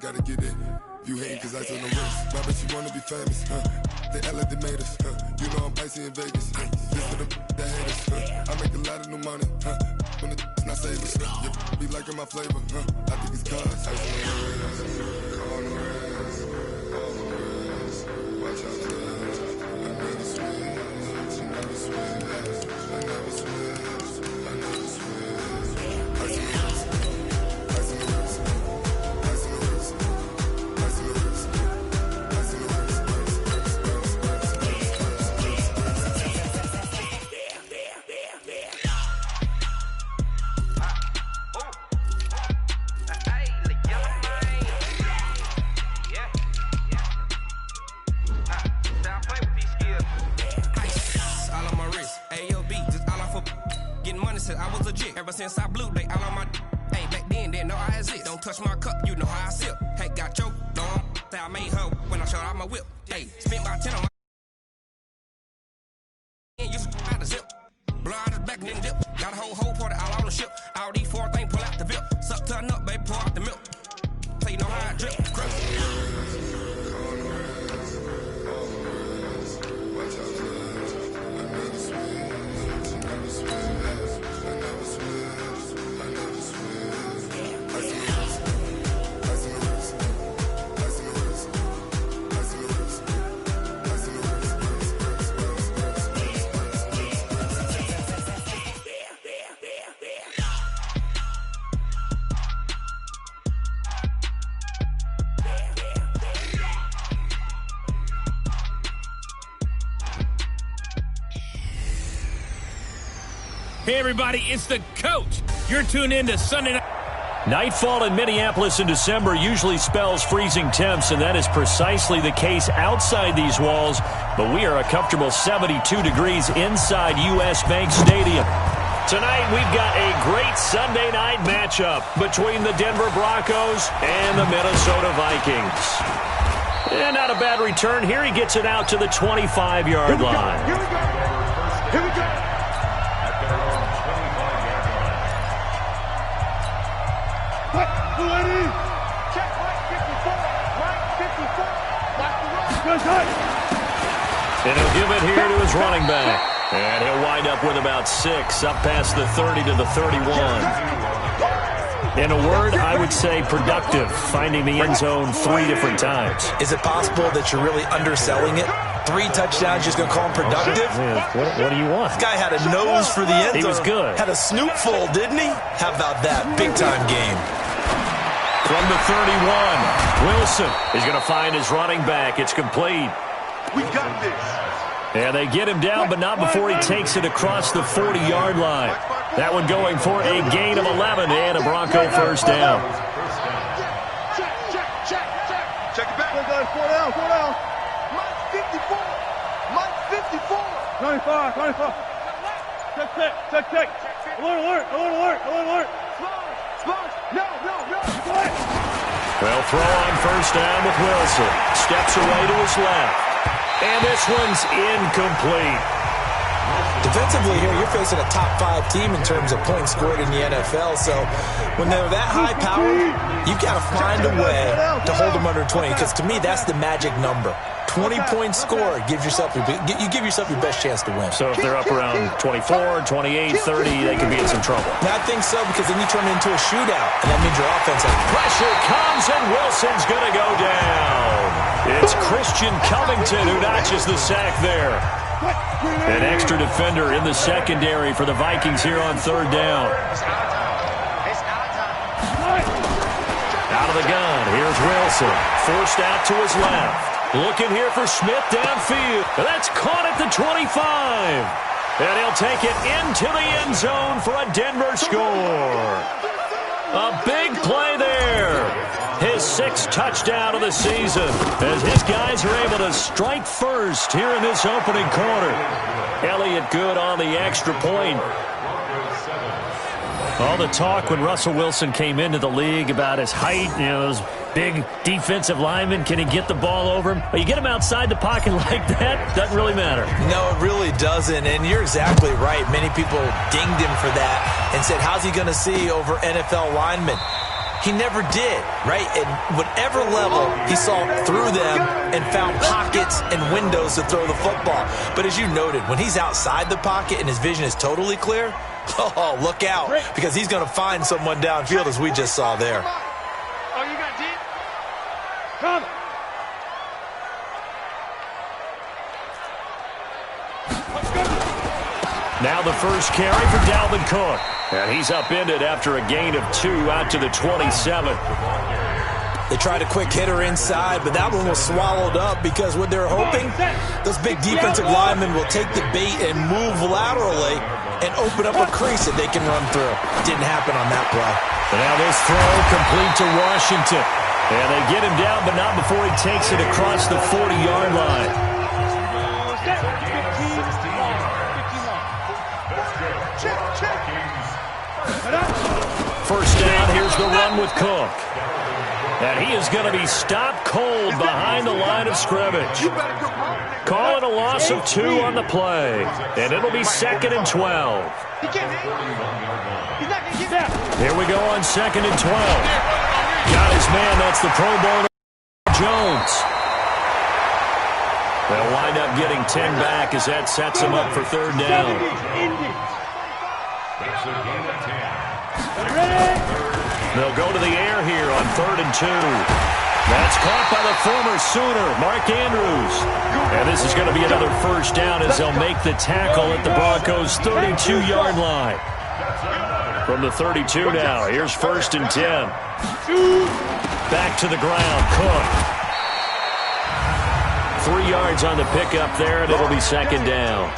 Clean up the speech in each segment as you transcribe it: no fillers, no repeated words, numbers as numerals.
gotta get it. You hating cause ice on the wrist. My bitch, you wanna be famous, They act like they made us, You know I'm icy in Vegas, This for the that hate us, I make a lot of new money, When the not savers, yeah, be liking my flavor, I think it's cause ice on the wrist, on the wrist, on the wrist. Watch out, I never switch, I never switch, I never switch, I never switch. Ice on the wrist, ice on the wrist, ice on the wrist, ice on the wrist, ice on the wrist, I was legit ever since I blew. They all on my. Hey, back then didn't know I exist. Don't touch my cup, you know how I sip. Hey, got choked on. Say I made her when I showed out my whip. Hey, spent my 10 on my. And you out the zip. Blow out his back and then dip. Got a whole party all on the ship. All these 4 things pull out the VIP. Suck turn up, baby, pour out the milk. So you know how I drip. Crap. Hey, everybody, it's the coach. You're tuned in to Sunday Night. Nightfall in Minneapolis in December usually spells freezing temps, and that is precisely the case outside these walls. But we are a comfortable 72 degrees inside U.S. Bank Stadium. Tonight, we've got a great Sunday night matchup between the Denver Broncos and the Minnesota Vikings. And not a bad return here. He gets it out to the 25-yard line. Here we go. Here we go. Check right 54. Right 54. Watch the run. And he'll give it here to his running back. And he'll wind up with about 6, up past the 30 to the 31. In a word, I would say productive, finding the end zone 3 different times. Is it possible that you're really underselling it? 3 touchdowns, just going to call him productive? What do you want? This guy had a nose for the end zone. He was good. Had a snoot full, didn't he? How about that? Big-time game. From the 31, Wilson is going to find his running back. It's complete. We got this. And they get him down, but not before he takes it across the 40-yard line. That one going for a gain of 11 and a Bronco first down. Check it back. 4 down. Mike 54. Mike 54. 25. Check. Alert. No. Well, throw on first down with Wilson. Steps away to his left. And this one's incomplete. Defensively here, you're facing a top 5 team in terms of points scored in the NFL. So when they're that high powered, you've got to find a way to hold them under 20. Because to me, that's the magic number. 20-point score gives yourself you give yourself your best chance to win. So if they're up around 24, 28, 30, they could be in some trouble. I think so, because then you turn it into a shootout, and that means your offense has pressure comes, and Wilson's going to go down. It's Christian Covington who notches the sack there. An extra defender in the secondary for the Vikings here on 3rd down. Out of the gun, here's Wilson. Forced out to his left. Looking here for Smith downfield. That's caught at the 25. And he'll take it into the end zone for a Denver score. A big play there. His 6th touchdown of the season as his guys are able to strike first here in this opening quarter. Elliott good on the extra point. All the talk when Russell Wilson came into the league about his height, those big defensive linemen, can he get the ball over him? But you get him outside the pocket like that, doesn't really matter. No, it really doesn't, and you're exactly right. Many people dinged him for that and said, how's he going to see over NFL linemen? He never did, right? At whatever level, he saw through them and found pockets and windows to throw the football. But as you noted, when he's outside the pocket and his vision is totally clear, oh, look out, because he's going to find someone downfield, as we just saw there. Oh, you got deep? Come. Now the first carry for Dalvin Cook. And he's upended after a gain of 2 out to the 27. They tried a quick hitter inside, but that one was swallowed up because what they're hoping, those big defensive linemen will take the bait and move laterally and open up a crease that they can run through. Didn't happen on that play. And now this throw complete to Washington. And they get him down, but not before he takes it across the 40-yard line. First down, here's the run with Cook. And he is going to be stopped cold behind the line of scrimmage. Call it a loss of 2 on the play. And it'll be 2nd and 12. Here we go on 2nd and 12. Got his man, that's the Pro Bowler, Jones. They'll wind up getting 10 back as that sets him up for 3rd down. They'll go to the air here on 3rd and 2. That's caught by the former Sooner, Mark Andrews. And this is going to be another first down as they'll make the tackle at the Broncos' 32-yard line. From the 32 now, here's 1st and 10. Back to the ground, Cook. 3 yards on the pickup there, and it'll be 2nd down.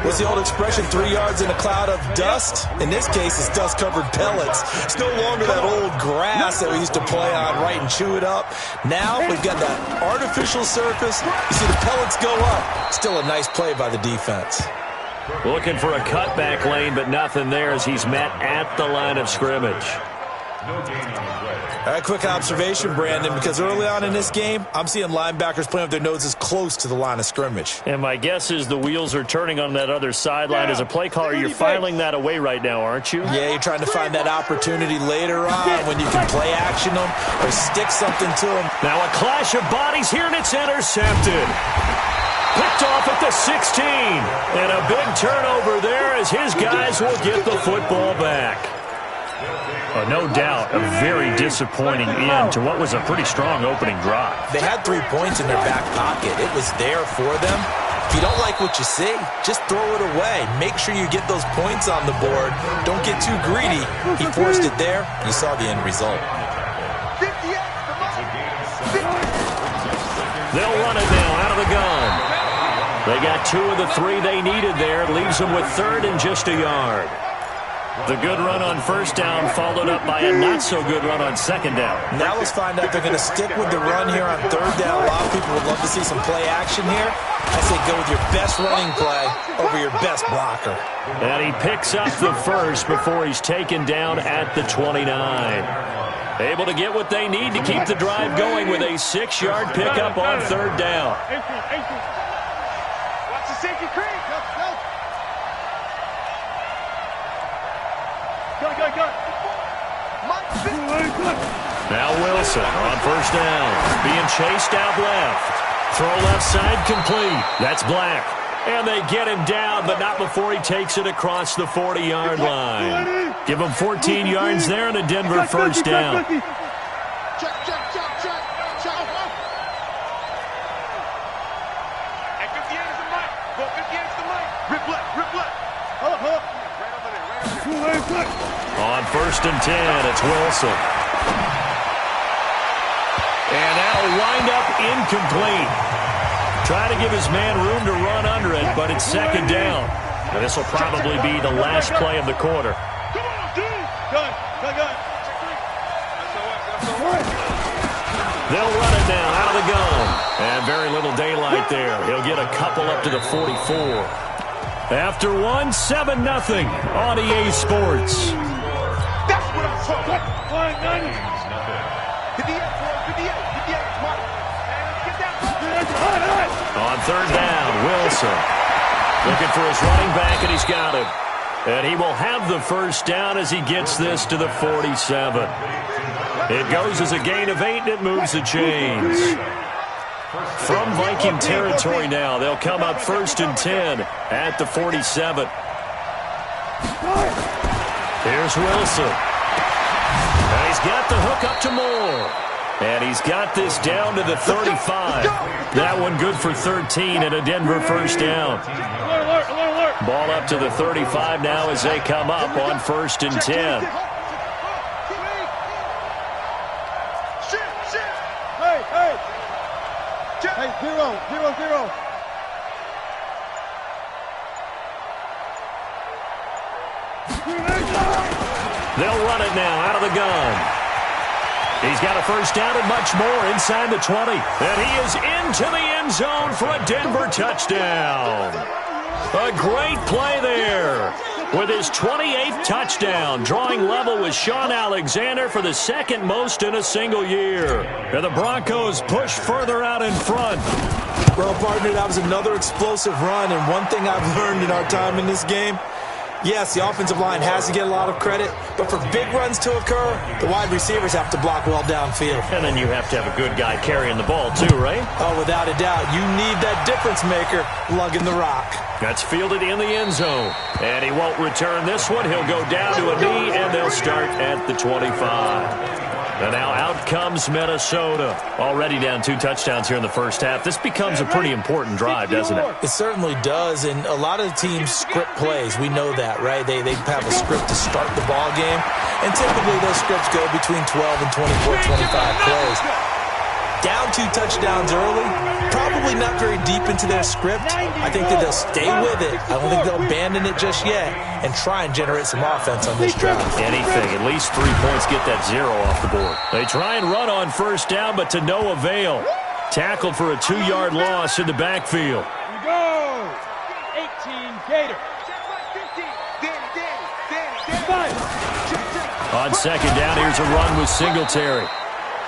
What's the old expression, 3 yards in a cloud of dust? In this case, it's dust-covered pellets. It's no longer that old grass that we used to play on, right, and chew it up. Now we've got that artificial surface. You see the pellets go up. Still a nice play by the defense. Looking for a cutback lane, but nothing there as he's met at the line of scrimmage. All right, quick observation, Brandon, because early on in this game, I'm seeing linebackers playing with their noses close to the line of scrimmage. And my guess is the wheels are turning on that other sideline. As a play caller, you're filing that away right now, aren't you? Yeah, you're trying to find that opportunity later on when you can play action them or stick something to them. Now a clash of bodies here, and it's intercepted. Picked off at the 16. And a big turnover there as his guys will get the football back. No doubt, a very disappointing end to what was a pretty strong opening drive. They had 3 points in their back pocket. It was there for them. If you don't like what you see, just throw it away. Make sure you get those points on the board. Don't get too greedy. He forced it there. You saw the end result. They'll run it now out of the gun. They got 2 of the 3 they needed there. It leaves them with 3rd and just a yard. The good run on 1st down followed up by a not-so-good run on 2nd down. Now let's find out if they're going to stick with the run here on 3rd down. A lot of people would love to see some play action here. I say go with your best running play over your best blocker. And he picks up the first before he's taken down at the 29. Able to get what they need to keep the drive going with a 6-yard pickup on 3rd down. Watch the safety creep. Now Wilson on 1st down. Being chased out left. Throw left side complete. That's Black. And they get him down, but not before he takes it across the 40-yard line. Give him 14 yards there and a Denver first down. On 1st and 10, it's Wilson. And that'll wind up incomplete. Try to give his man room to run under it, but it's 2nd down. And this will probably be the last play of the quarter. They'll run it down out of the gun. And very little daylight there. He'll get a couple up to the 44. After one, 7-0 on EA Sports. That's what I'm talking about. 58. On 3rd down, Wilson. Looking for his running back, and he's got him. And he will have the first down as he gets this to the 47. It goes as a gain of 8, and it moves the chains. From Viking territory now, they'll come up 1st and 10 at the 47. Here's Wilson. And he's got the hook up to Moore. And he's got this down to the 35. That one good for 13 and a Denver first down. Ball up to the 35 now as they come up on 1st and 10. Hey, 0-0-0. They'll run it now out of the gun. He's got a first down and much more inside the 20. And he is into the end zone for a Denver touchdown. A great play there. With his 28th touchdown, drawing level with Sean Alexander for the second most in a single year. And the Broncos push further out in front. Well, partner, that was another explosive run. And one thing I've learned in our time in this game, yes, the offensive line has to get a lot of credit, but for big runs to occur, the wide receivers have to block well downfield. And then you have to have a good guy carrying the ball too, right? Oh, without a doubt. You need that difference maker lugging the rock. That's fielded in the end zone. And he won't return this one. He'll go down to a knee, and they'll start at the 25. And now out comes Minnesota. Already down 2 touchdowns here in the first half. This becomes a pretty important drive, doesn't it? It certainly does, and a lot of teams script plays. We know that, right? They have a script to start the ball game, and typically those scripts go between 12 and 24, 25 plays. Down 2 touchdowns early, probably not very deep into their script. I think that they'll stay with it. I don't think they'll abandon it just yet and try and generate some offense on this drive. Anything, at least 3 points, get that 0 off the board. They try and run on first down, but to no avail. Tackled for a 2-yard loss in the backfield. We go. 18 Gator. On second down, here's a run with Singletary.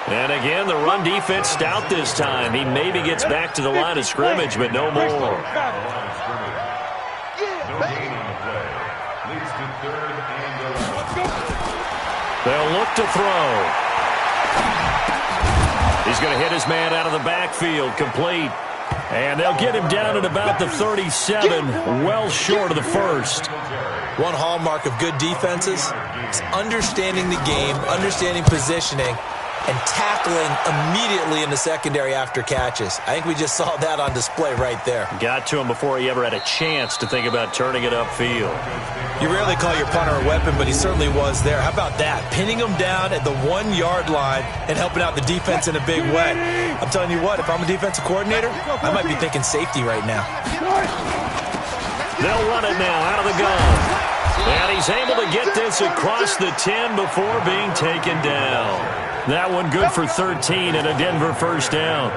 And again, the run defense stout this time. He maybe gets back to the line of scrimmage, but no more. They'll look to throw. He's going to hit his man out of the backfield, complete. And they'll get him down at about the 37, well short of the first. One hallmark of good defenses is understanding the game, understanding positioning, and tackling immediately in the secondary after catches. I think we just saw that on display right there. Got to him before he ever had a chance to think about turning it upfield. You rarely call your punter a weapon, but he certainly was there. How about that? Pinning him down at the 1-yard line and helping out the defense in a big way. I'm telling you what, if I'm a defensive coordinator, I might be thinking safety right now. They'll run it now out of the gun. And he's able to get this across the 10 before being taken down. That one good for 13 and a Denver first down.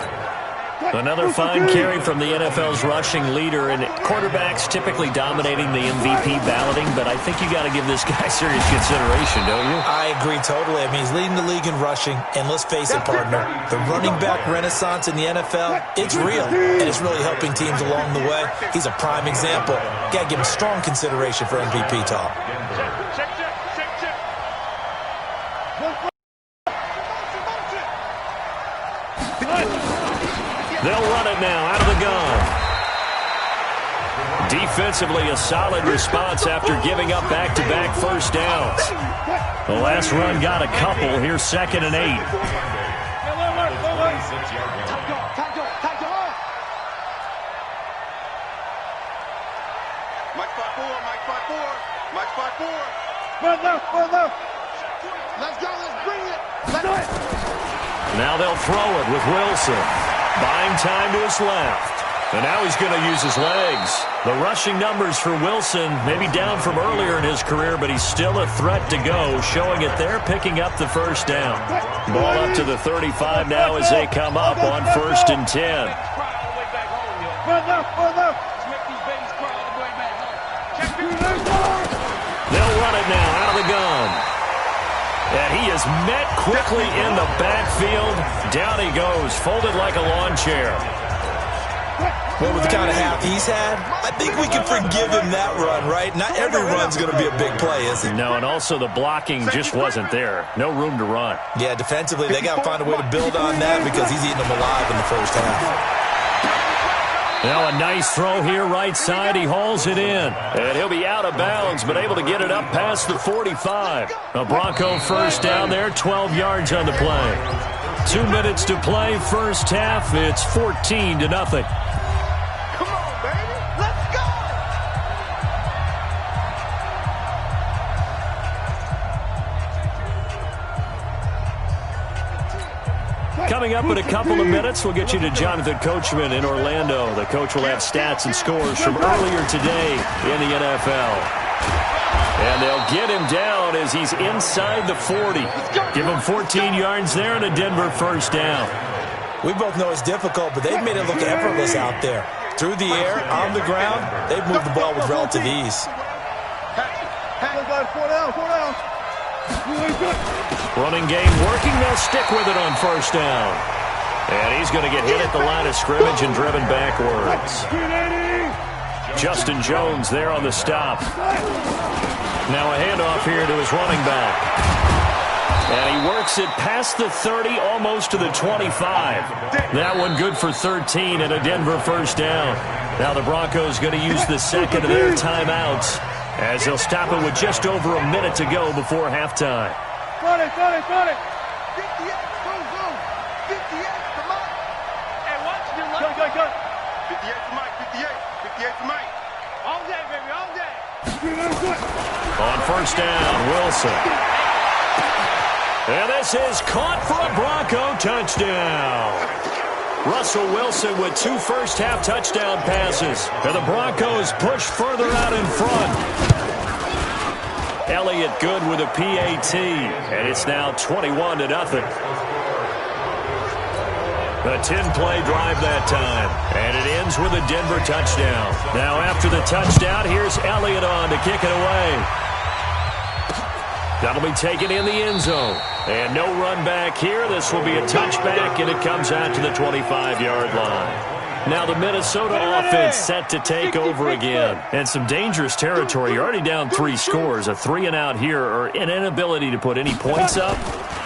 Another fine carry from the NFL's rushing leader, and quarterbacks typically dominating the MVP balloting, but I think you got to give this guy serious consideration, don't you? I agree totally. I mean, he's leading the league in rushing, and let's face it, partner, the running back renaissance in the NFL, it's real, and it's really helping teams along the way. He's a prime example. Got to give him strong consideration for MVP talk. They'll run it now out of the gun. Defensively, a solid response after giving up back-to-back first downs. The last run got a couple. Here's 2nd and 8. Let's go, let's bring it. Let's do it. Now they'll throw it with Wilson. Buying time to his left. And now he's going to use his legs. The rushing numbers for Wilson maybe down from earlier in his career, but he's still a threat to go, showing it there, picking up the first down. Ball up to the 35 now as they come up on 1st and 10. They'll run it now out of the gun. And he is met quickly in the backfield. Down he goes, folded like a lawn chair. Well, with the kind of half he's had, I think we can forgive him that run, right? Not every run's going to be a big play, is it? No, and also the blocking just wasn't there. No room to run. Yeah, defensively, they got to find a way to build on that because he's eating them alive in the first half. Now a nice throw here right side. He hauls it in. And he'll be out of bounds, but able to get it up past the 45. A Bronco first down there, 12 yards on the play. 2 minutes to play, first half. It's 14-0. Come on, baby. Let's go. Coming up in a couple of minutes, we'll get you to Jonathan Coachman in Orlando. The coach will have stats and scores from earlier today in the NFL. And they'll get him down as he's inside the 40. Give him 14 yards there and a Denver first down. We both know it's difficult, but they've made it look effortless out there. Through the air, on the ground, they've moved the ball with relative ease. Running game working. They'll stick with it on first down. And he's going to get hit at the line of scrimmage and driven backwards. Justin Jones there on the stop. Now a handoff here to his running back. And he works it past the 30, almost to the 25. That one good for 13 and a Denver first down. Now the Broncos going to use the second of their timeouts as they'll stop it with just over a minute to go before halftime. Got it. 58, go. 58, come on. Hey, watch your left. Go. 58 to Mike, 58 to Mike. All day, baby, all day. On first down, Wilson. And this is caught for a Bronco touchdown. Russell Wilson with 2 first-half touchdown passes. And the Broncos push further out in front. Elliott good with a PAT. And it's now 21-0. A 10-play drive that time. And it ends with a Denver touchdown. Now after the touchdown, here's Elliott on to kick it away. That'll be taken in the end zone. And no run back here. This will be a touchback, and it comes out to the 25-yard line. Now the Minnesota offense set to take over again. And some dangerous territory. You're already down 3 scores. A 3-and-out here, or an inability to put any points up.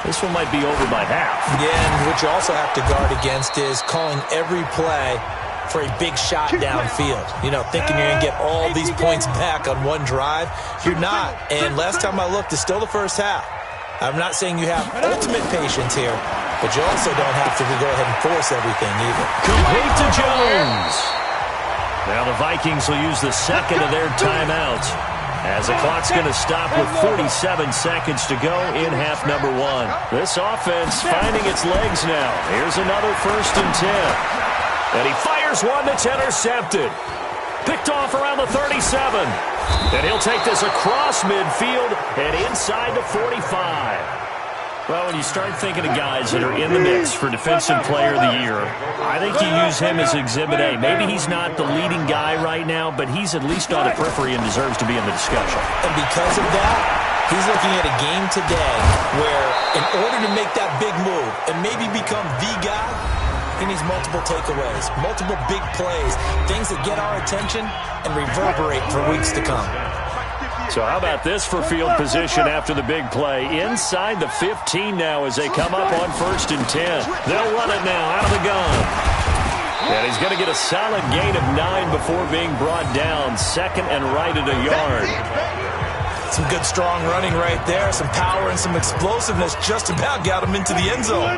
This one might be over by half. Yeah, and what you also have to guard against is calling every play for a big shot downfield. You know, thinking you're going to get all these points back on one drive. You're not. And last time I looked, it's still the first half. I'm not saying you have ultimate patience here, but you also don't have to go ahead and force everything either. Complete to Jones. Now the Vikings will use the second of their timeouts as the clock's going to stop with 47 seconds to go in half number 1. This offense finding its legs now. Here's another 1st and 10. And he fires one that's intercepted. Picked off around the 37. And he'll take this across midfield and inside the 45. Well, when you start thinking of guys that are in the mix for Defensive Player of the Year, I think you use him as Exhibit A. Maybe he's not the leading guy right now, but he's at least on the periphery and deserves to be in the discussion. And because of that, he's looking at a game today where in order to make that big move and maybe become the guy, he needs multiple takeaways, multiple big plays, things that get our attention and reverberate for weeks to come. So how about this for field position after the big play? Inside the 15 now as they come up on 1st and 10. They'll run it now out of the gun. And he's going to get a solid gain of 9 before being brought down. Second and right at a yard. Some good strong running right there. Some power and some explosiveness just about got him into the end zone.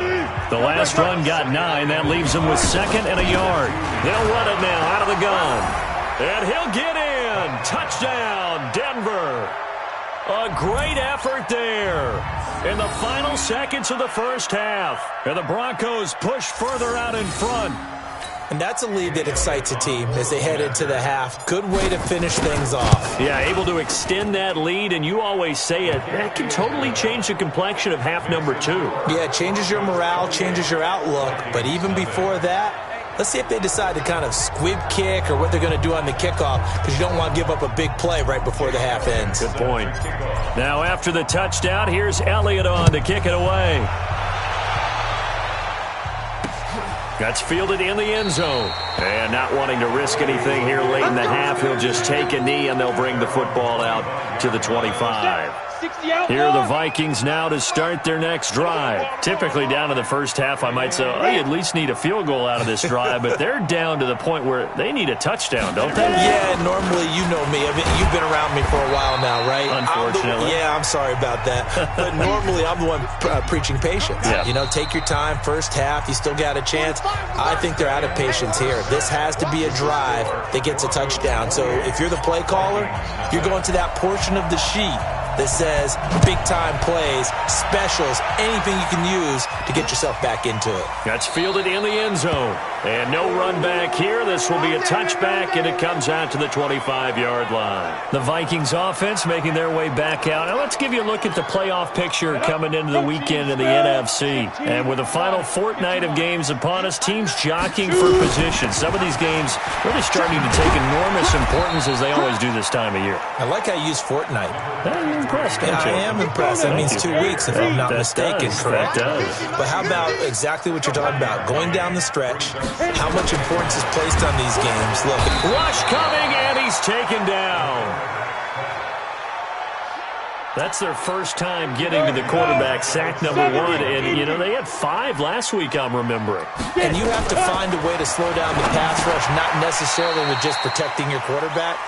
The last run got 9. That leaves him with 2nd and a yard. They'll run it now out of the gun. And he'll get in. Touchdown, Denver. A great effort there in the final seconds of the first half. And the Broncos push further out in front. And that's a lead that excites a team as they head into the half. Good way to finish things off. Yeah, able to extend that lead, and you always say it, that can totally change the complexion of half number 2. Yeah, it changes your morale, changes your outlook. But even before that, let's see if they decide to kind of squib kick or what they're going to do on the kickoff, because you don't want to give up a big play right before the half ends. Good point. Now after the touchdown, here's Elliott on to kick it away. That's fielded in the end zone. And not wanting to risk anything here late in the half, he'll just take a knee, and they'll bring the football out to the 25. Here are the Vikings now to start their next drive. Typically down to the first half, I might say, oh, you at least need a field goal out of this drive, but they're down to the point where they need a touchdown, don't they? Yeah, normally, you know me. I mean, you've been around me for a while now, right? Unfortunately. I'm sorry about that. But normally, I'm the one preaching patience. Yeah. You know, take your time, first half, you still got a chance. I think they're out of patience here. This has to be a drive that gets a touchdown. So if you're the play caller, you're going to that portion of the sheet that says big-time plays, specials, anything you can use to get yourself back into it. That's fielded in the end zone. And no run back here. This will be a touchback, and it comes out to the 25-yard line. The Vikings offense making their way back out. Now let's give you a look at the playoff picture coming into the weekend in the NFC. And with the final fortnight of games upon us, teams jockeying for position. Some of these games really starting to take enormous importance as they always do this time of year. I like how you use fortnight. You're impressed, don't you? I am impressed. That means 2 weeks, if I'm not mistaken, correct? That does. But how about exactly what you're talking about? Going down the stretch, how much importance is placed on these games? Look. Rush coming, and he's taken down. That's their first time getting to the quarterback, sack number 1. And, you know, they had 5 last week, I'm remembering. And you have to find a way to slow down the pass rush, not necessarily with just protecting your quarterback,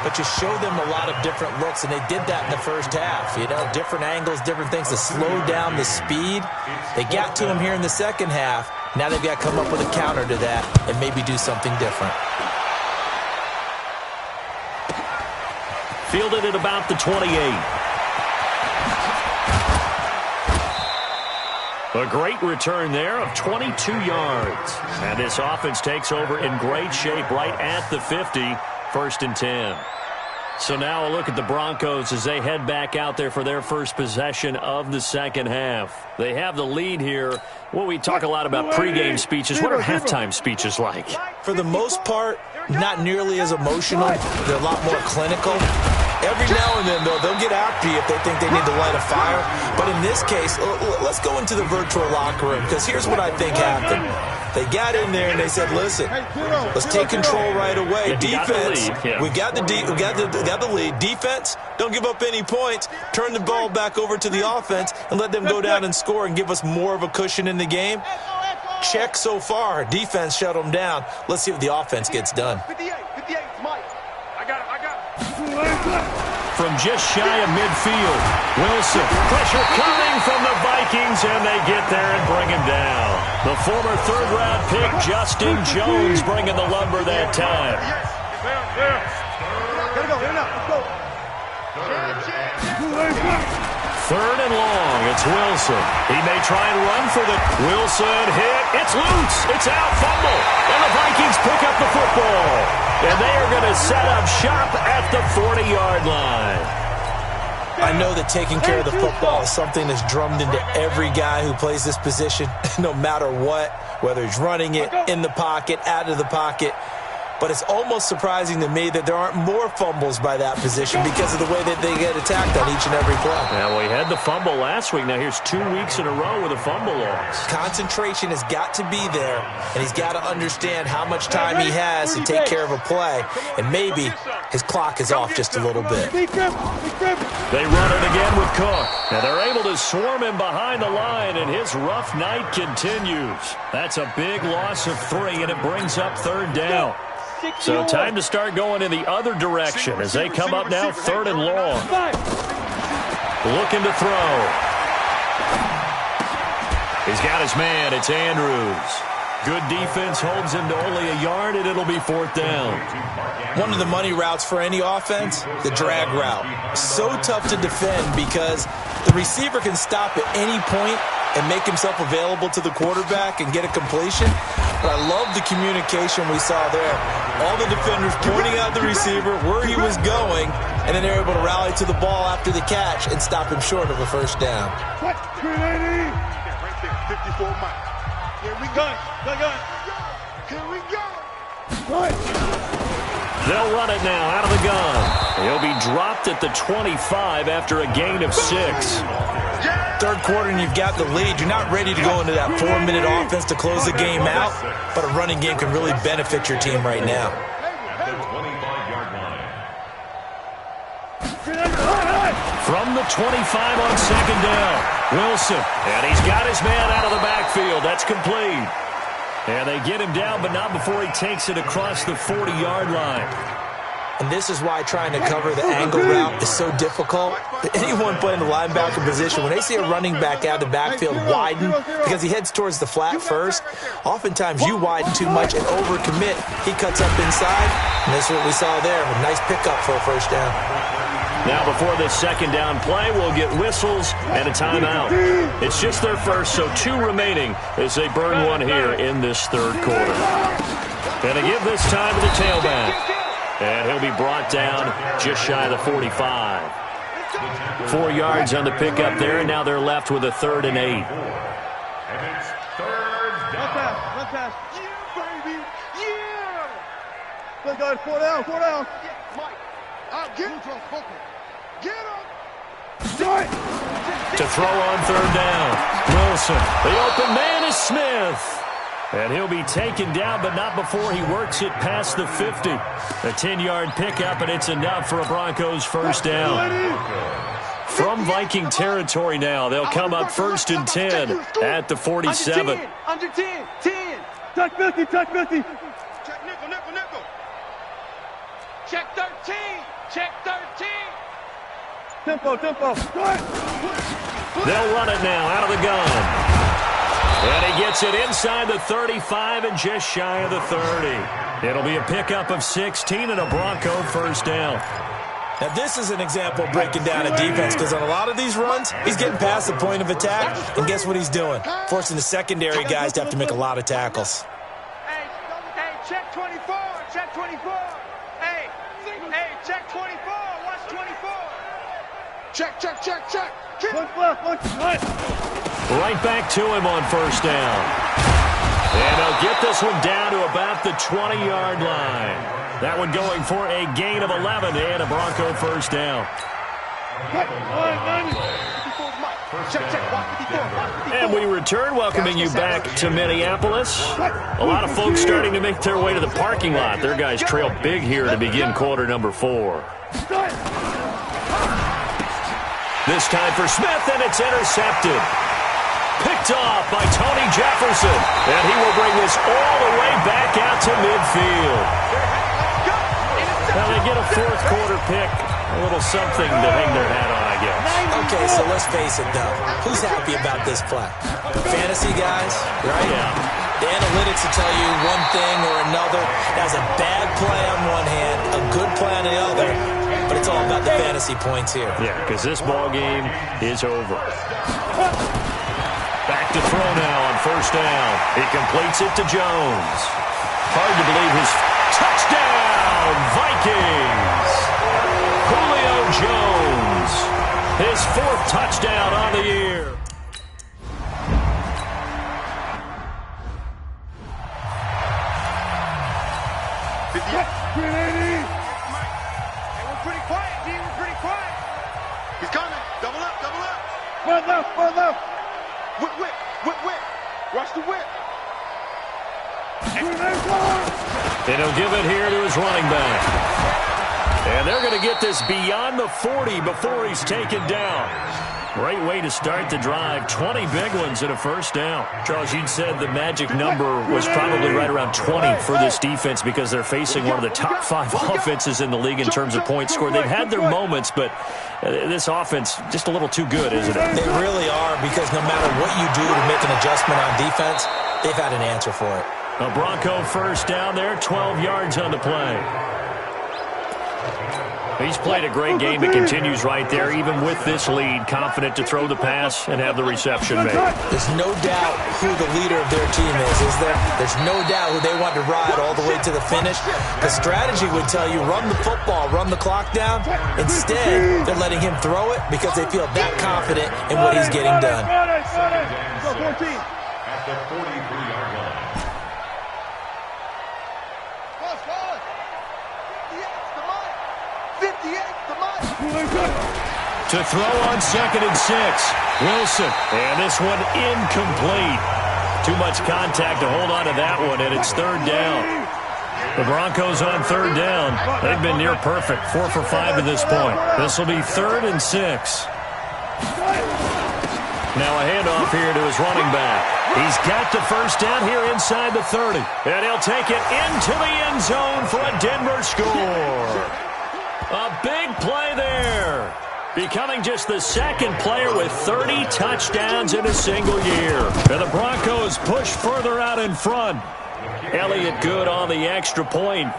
but you show them a lot of different looks, and they did that in the first half. You know, different angles, different things to slow down the speed. They got to him here in the second half. Now they've got to come up with a counter to that and maybe do something different. Fielded at about the 28. A great return there of 22 yards. And this offense takes over in great shape right at the 50. First and 10. So now a look at the Broncos as they head back out there for their first possession of the second half. They have the lead here. Well, we talk a lot about pregame speeches. What are halftime speeches like? For the most part, not nearly as emotional. They're a lot more clinical. Every now and then, though, they'll get after you if they think they need to light a fire. But in this case, let's go into the virtual locker room, because here's what I think happened. They got in there and they said, listen, let's take control right away. Defense, we got the lead. Defense, don't give up any points. Turn the ball back over to the offense and let them go down and score and give us more of a cushion in the game. Check so far. Defense shut them down. Let's see what the offense gets done. 58, Mike. I got it. From just shy of midfield, Wilson. Pressure coming from the Vikings, and they get there and bring him down. The former third-round pick, Justin Jones, bringing the lumber that time. Gotta go. Here now. Let's go. Third and long. It's Wilson. He may try and run for the Wilson hit. It's loose. It's out. Fumble. And the Vikings pick up the football. And they are going to set up shop at the 40-yard line. I know that taking care of the football is something that's drummed into every guy who plays this position, no matter what, whether he's running it, in the pocket, out of the pocket. But it's almost surprising to me that there aren't more fumbles by that position because of the way that they get attacked on each and every play. Now, we had the fumble last week. Now, here's 2 weeks in a row with a fumble loss. Concentration has got to be there, and he's got to understand how much time he has to take care of a play, and maybe his clock is off just a little bit. They run it again with Cook. Now, they're able to swarm him behind the line, and his rough night continues. That's a big loss of 3, and it brings up third down. So time to start going in the other direction as they come up now third and long. Looking to throw. He's got his man. It's Andrews. Good defense holds him to only a yard, and it'll be fourth down. One of the money routes for any offense, the drag route. So tough to defend because the receiver can stop at any point and make himself available to the quarterback and get a completion. But I love the communication we saw there. All the defenders pointing out the receiver, where he was going, and then they're able to rally to the ball after the catch and stop him short of a first down. Right there, 54 Mike. Here we go. Here we go. They'll run it now out of the gun. He'll be dropped at the 25 after a gain of 6. Yeah! Third quarter and you've got the lead. You're not ready to go into that 4-minute offense to close the game out, but a running game can really benefit your team right now. At the 25-yard line. From the 25 on second down, Wilson. And he's got his man out of the backfield. That's complete. And they get him down, but not before he takes it across the 40-yard line. And this is why trying to cover the angle route is so difficult. Anyone playing the linebacker position, when they see a running back out of the backfield widen because he heads towards the flat first, oftentimes you widen too much and overcommit. He cuts up inside, and this is what we saw there. A nice pickup for a first down. Now before this second down play, we'll get whistles and a timeout. It's just their first, so 2 remaining as they burn one here in this third quarter. Gonna give this time to the tailback. And he'll be brought down just shy of the 45. 4 yards on the pickup there, and now they're left with a 3rd and 8. And it's 3rd down. One pass. Yeah, baby. Yeah. Good guys, 4 down. Yeah, Mike. I'll get him. Get him. To throw on 3rd down, Wilson. The open man is Smith. And he'll be taken down, but not before he works it past the 50. A 10-yard pickup, and it's enough for a Broncos first down. From Viking territory now, they'll come up 1st and 10 at the 47. Under 10. Touch 50. Check nickel. Check 13. Tempo. They'll run it now out of the gun. And he gets it inside the 35 and just shy of the 30. It'll be a pickup of 16 and a Bronco first down. Now, this is an example of breaking down a defense because on a lot of these runs, he's getting past the point of attack, and guess what he's doing? Forcing the secondary guys to have to make a lot of tackles. Hey, check 24. Hey, check 24. Watch 24. Check. Right back to him on first down. And they'll get this one down to about the 20-yard line. That one going for a gain of 11 and a Bronco first down. And we return, welcoming you back to Minneapolis. A lot of folks starting to make their way to the parking lot. Their guys trail big here to begin quarter number 4. This time for Smith, and it's intercepted. Picked off by Tony Jefferson. And he will bring this all the way back out to midfield. Now they get a 4th quarter pick. A little something to hang their hat on, I guess. Okay, so let's face it, though. Who's happy about this play? Fantasy guys, right? Yeah. The analytics will tell you one thing or another. That's a bad play on one hand, a good play on the other. But it's all about the fantasy points here. Yeah, because this ball game is over. Back to throw now on first down. He completes it to Jones. Hard to believe his touchdown, Vikings. Julio Jones, his 4th touchdown on the year. We're pretty quiet, D. We're pretty quiet. He's coming. Double up. Far left. Whip. Watch the whip. And he'll give it here to his running back. And they're going to get this beyond the 40 before he's taken down. Great way to start the drive. 20 big ones and a first down. Charles, you said the magic number was probably right around 20 for this defense because they're facing one of the top 5 offenses in the league in terms of points scored. They've had their moments, but this offense just a little too good, isn't it? They really are, because no matter what you do to make an adjustment on defense, they've had an answer for it. A Bronco first down there, 12 yards on the play. He's played a great game. It continues right there, even with this lead, confident to throw the pass and have the reception made. There's no doubt who the leader of their team is there? There's no doubt who they want to ride all the way to the finish. The strategy would tell you, run the football, run the clock down. Instead, they're letting him throw it because they feel that confident in what he's getting done. Go 14. At the 43-yard line. To throw on 2nd and 6. Wilson. And this one incomplete. Too much contact to hold on to that one, and it's 3rd down. The Broncos on 3rd down. They've been near perfect. 4 for 5 to this point. This will be 3rd and 6. Now a handoff here to his running back. He's got the first down here inside the 30. And he'll take it into the end zone for a Denver score. A big play there. Becoming just the 2nd player with 30 touchdowns in a single year. And the Broncos push further out in front. Elliott good on the extra point.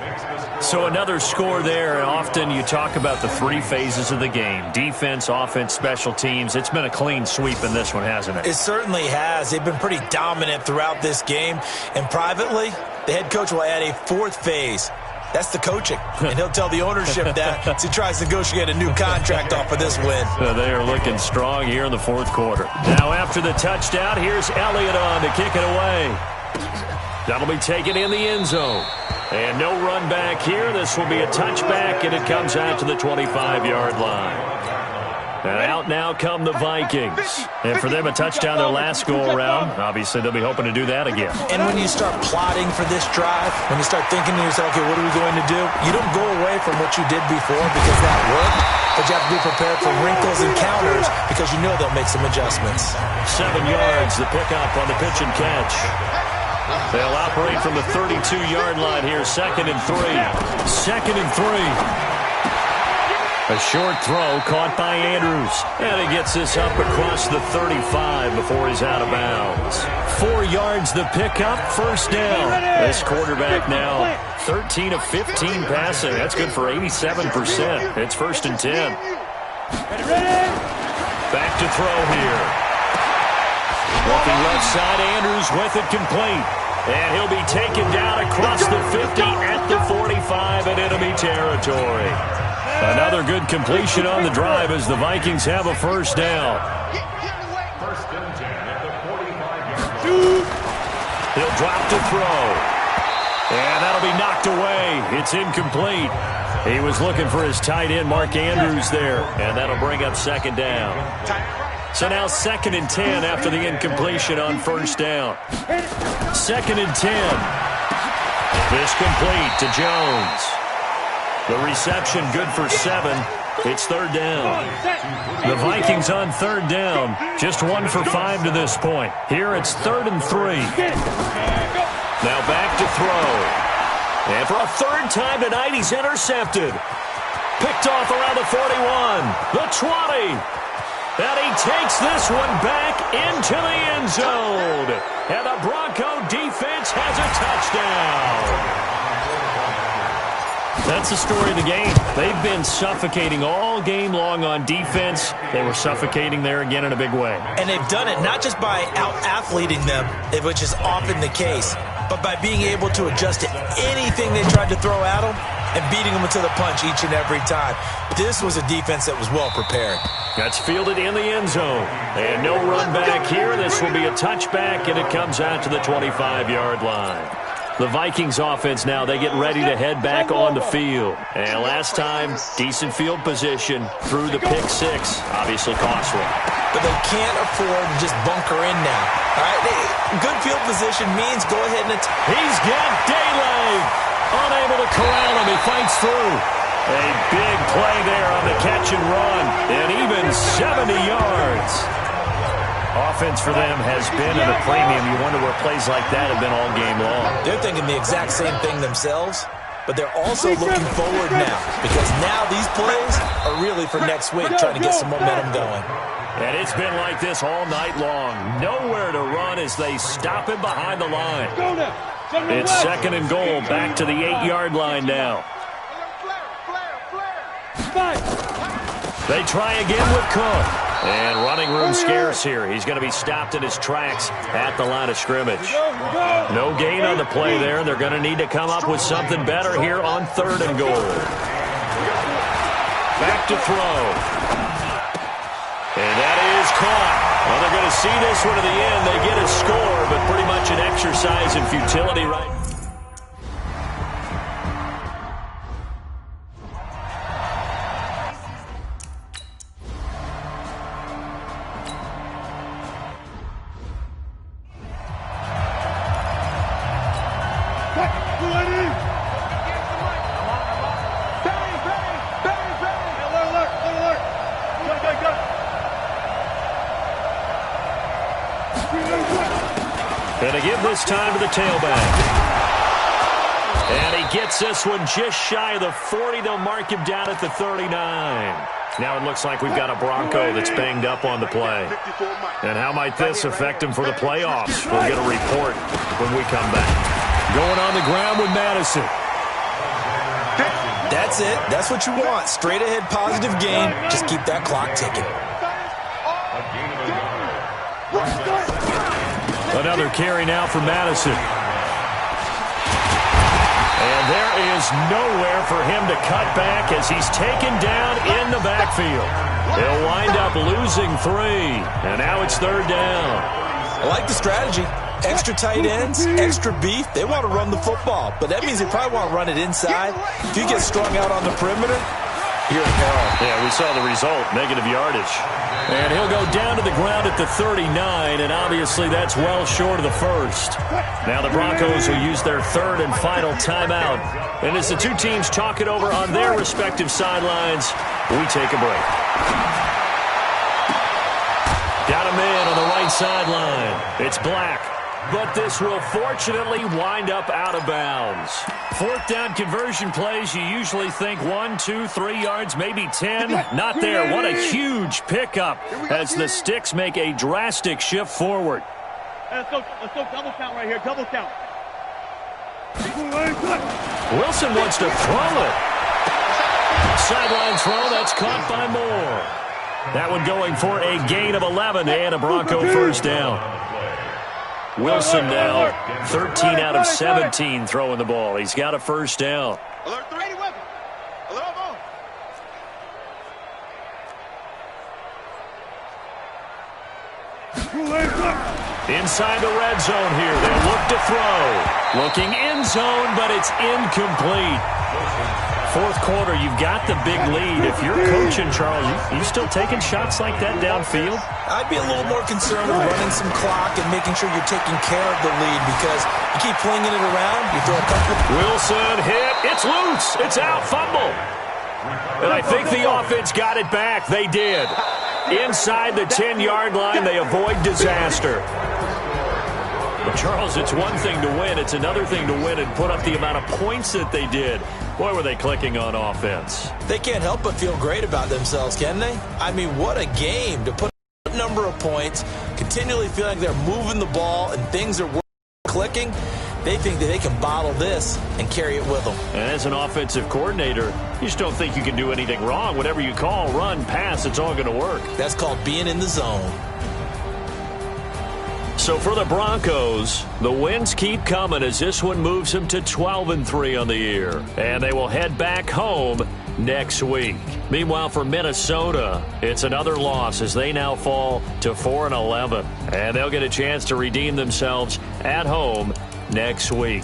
So another score there, and often you talk about the 3 phases of the game. Defense, offense, special teams. It's been a clean sweep in this one, hasn't it? It certainly has. They've been pretty dominant throughout this game. And privately, the head coach will add a 4th phase. That's the coaching. And he'll tell the ownership that as he tries to negotiate a new contract off of this win. They are looking strong here in the 4th quarter. Now after the touchdown, here's Elliott on to kick it away. That'll be taken in the end zone. And no run back here. This will be a touchback, and it comes out to the 25-yard line. And out now come the Vikings. And for them, a touchdown their last go-around. Obviously, they'll be hoping to do that again. And when you start plotting for this drive, when you start thinking to yourself, okay, what are we going to do? You don't go away from what you did before because that worked. But you have to be prepared for wrinkles and counters because you know they'll make some adjustments. 7 yards, the pickup on the pitch and catch. They'll operate from the 32-yard line here. 2nd and 3. 2nd and 3. A short throw caught by Andrews. And he gets this up across the 35 before he's out of bounds. 4 yards the pickup, 1st down. This quarterback now 13 of 15 passing. That's good for 87%. It's 1st and 10. Back to throw here. Looking left side, Andrews with it complete. And he'll be taken down across the 50 at the 45 in enemy territory. Another good completion on the drive as the Vikings have a 1st down. He'll drop to throw. And that'll be knocked away. It's incomplete. He was looking for his tight end, Mark Andrews, there. And that'll bring up 2nd down. So now 2nd and 10 after the incompletion on 1st down. 2nd and 10. This complete to Jones. The reception good for 7. It's 3rd down. The Vikings on 3rd down. Just 1 for 5 to this point. Here it's 3rd and 3. Now back to throw. And for a 3rd time tonight, he's intercepted. Picked off around the 41. The 20. And he takes this one back into the end zone. And the Bronco defense has a touchdown. That's the story of the game. They've been suffocating all game long on defense. They were suffocating there again in a big way. And they've done it not just by out-athleting them, which is often the case, but by being able to adjust to anything they tried to throw at them and beating them to the punch each and every time. This was a defense that was well prepared. That's fielded in the end zone. And no run back here. This will be a touchback, and it comes out to the 25-yard line. The Vikings offense now, they get ready to head back on the field. And last time, decent field position through the pick 6. Obviously costly. But they can't afford to just bunker in now. All right, good field position means go ahead and attack. He's got daylight. Unable to corral him. He fights through. A big play there on the catch and run. And even 70 yards. Offense for them has been at a premium. You wonder where plays like that have been all game long. They're thinking the exact same thing themselves, but they're also looking forward now because now these plays are really for next week, trying to get some momentum going. And it's been like this all night long. Nowhere to run as they stop him behind the line. It's 2nd and goal, back to the 8-yard line now. They try again with Cook. And running room scarce here. He's going to be stopped in his tracks at the line of scrimmage. No gain on the play there. They're going to need to come up with something better here on 3rd and goal. Back to throw. And that is caught. Well, they're going to see this one to the end. They get a score, but pretty much an exercise in futility right now. And to give this time to the tailback. And he gets this one just shy of the 40. They'll mark him down at the 39. Now it looks like we've got a Bronco that's banged up on the play. And how might this affect him for the playoffs? We'll get a report when we come back. Going on the ground with Madison. That's it. That's what you want. Straight ahead positive game. Just keep that clock ticking. Another carry now for Madison. And there is nowhere for him to cut back as he's taken down in the backfield. He'll wind up losing 3. And now it's 3rd down. I like the strategy. Extra tight ends, extra beef. They want to run the football, but that means they probably want to run it inside. If you get strung out on the perimeter, you're in hell. Yeah, we saw the result, negative yardage. And he'll go down to the ground at the 39, and obviously that's well short of the first. Now the Broncos will use their 3rd and final timeout. And as the two teams talk it over on their respective sidelines, we take a break. Got a man on the right sideline. It's Black. But this will fortunately wind up out of bounds. 4th down conversion plays, you usually think 1, 2, 3 yards, maybe 10. Not there. What a huge pickup as the Sticks make a drastic shift forward. Let's go double count right here, double count. Wilson wants to throw it. Sideline throw, that's caught by Moore. That one going for a gain of 11 and a Bronco first down. Wilson now 13 out of 17 throwing the ball. He's got a first down. Alert 3. Alert ball. Inside the red zone here. They look to throw. Looking end zone, but it's incomplete. 4th quarter, you've got the big lead. If you're coaching, Charles, you still taking shots like that downfield? I'd be a little more concerned with running some clock and making sure you're taking care of the lead because you keep flinging it around, you throw a couple. Wilson hit. It's loose. It's out. Fumble. And I think the offense got it back. They did. Inside the 10-yard line, they avoid disaster. But Charles, it's one thing to win. It's another thing to win and put up the amount of points that they did. Boy, were they clicking on offense. They can't help but feel great about themselves, can they? I mean, what a game to put a number of points, continually feeling they're moving the ball and things are clicking. They think that they can bottle this and carry it with them. And as an offensive coordinator, you just don't think you can do anything wrong. Whatever you call, run, pass, it's all going to work. That's called being in the zone. So for the Broncos, the wins keep coming as this one moves them to 12-3 on the year. And they will head back home next week. Meanwhile, for Minnesota, it's another loss as they now fall to 4-11. And they'll get a chance to redeem themselves at home next week.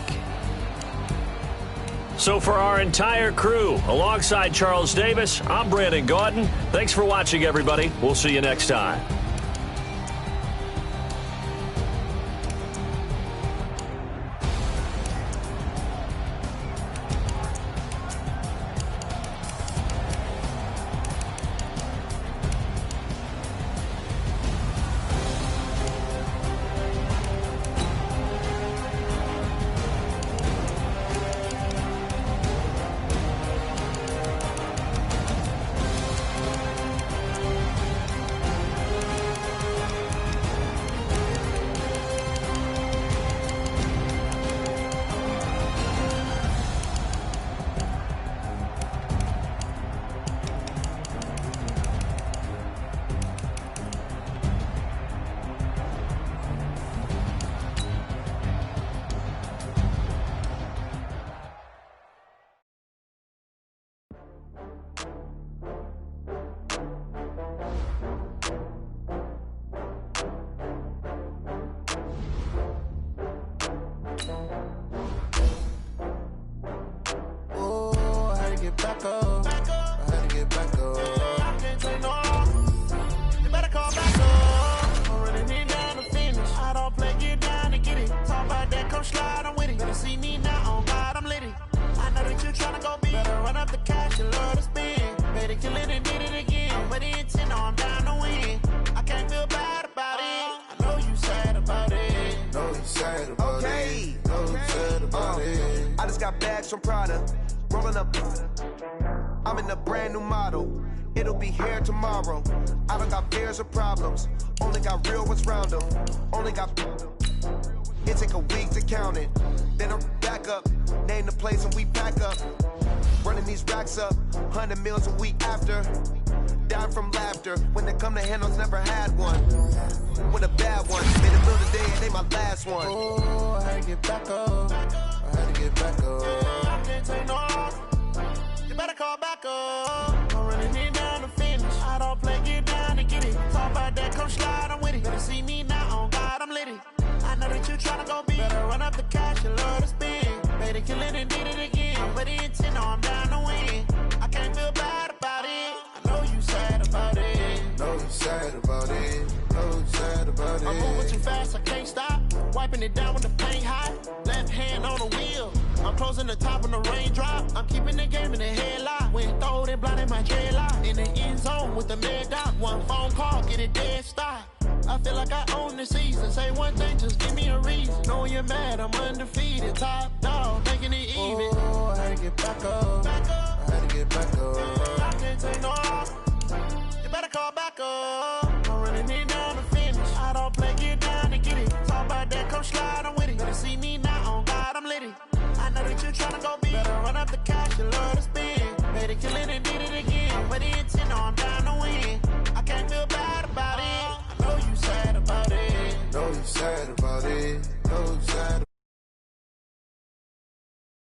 So for our entire crew, alongside Charles Davis, I'm Brandon Gaudin. Thanks for watching, everybody. We'll see you next time. Slide, I'm with it. Better see me now. about it. I just got bags from Prada, rolling up. I'm in a brand new model. It'll be here tomorrow. I don't got fears or problems. Only got real ones round them. Only got. It take a week to count it. Then I'm back up. Name the place and we pack up. Running these racks up. 100 meals a week after. Down from laughter. When they come to handles, never had one. With a bad one. Made a meal today and they my last one. Oh, I had to get back up. I had to get back up. I can't take no loss. You better call back up. I'm running it down to finish. I don't play, get down to get it. Talk about that, come slide, I'm with it. Better see me now, on God, I'm litty. I know that you tryna go big. Better run up the cash, you love to spend. Made it, kill it, and did it again. I'm with the intent, no, I'm down to win. I can't feel bad about it. I know you sad about it. Know you sad about it. Know you sad about it. I'm moving too fast, I can't stop. Wiping it down with the paint hot. Left hand on the wheel. I'm closing the top when the raindrop. I'm keeping the game in the headlock. When throwed and blinded my dreadlock. In the end zone with the mad dot. One phone call, get it dead stop. I feel like I own the season. Say one thing, just give me a reason. Knowing you're mad, I'm undefeated. Top dog, making it even. Oh, I had to get back up. I had to get back up. I can't take no loss. You better call back up. I'm running it down to finish. I don't play, get down to get it. Talk about that, come slide, I'm with it. Better see me now, on God, I'm litty. I know that you tryna go big. Better run up the cash, you love to spend. Made it, kill it, and did it again. With the intent, no, I'm down to win.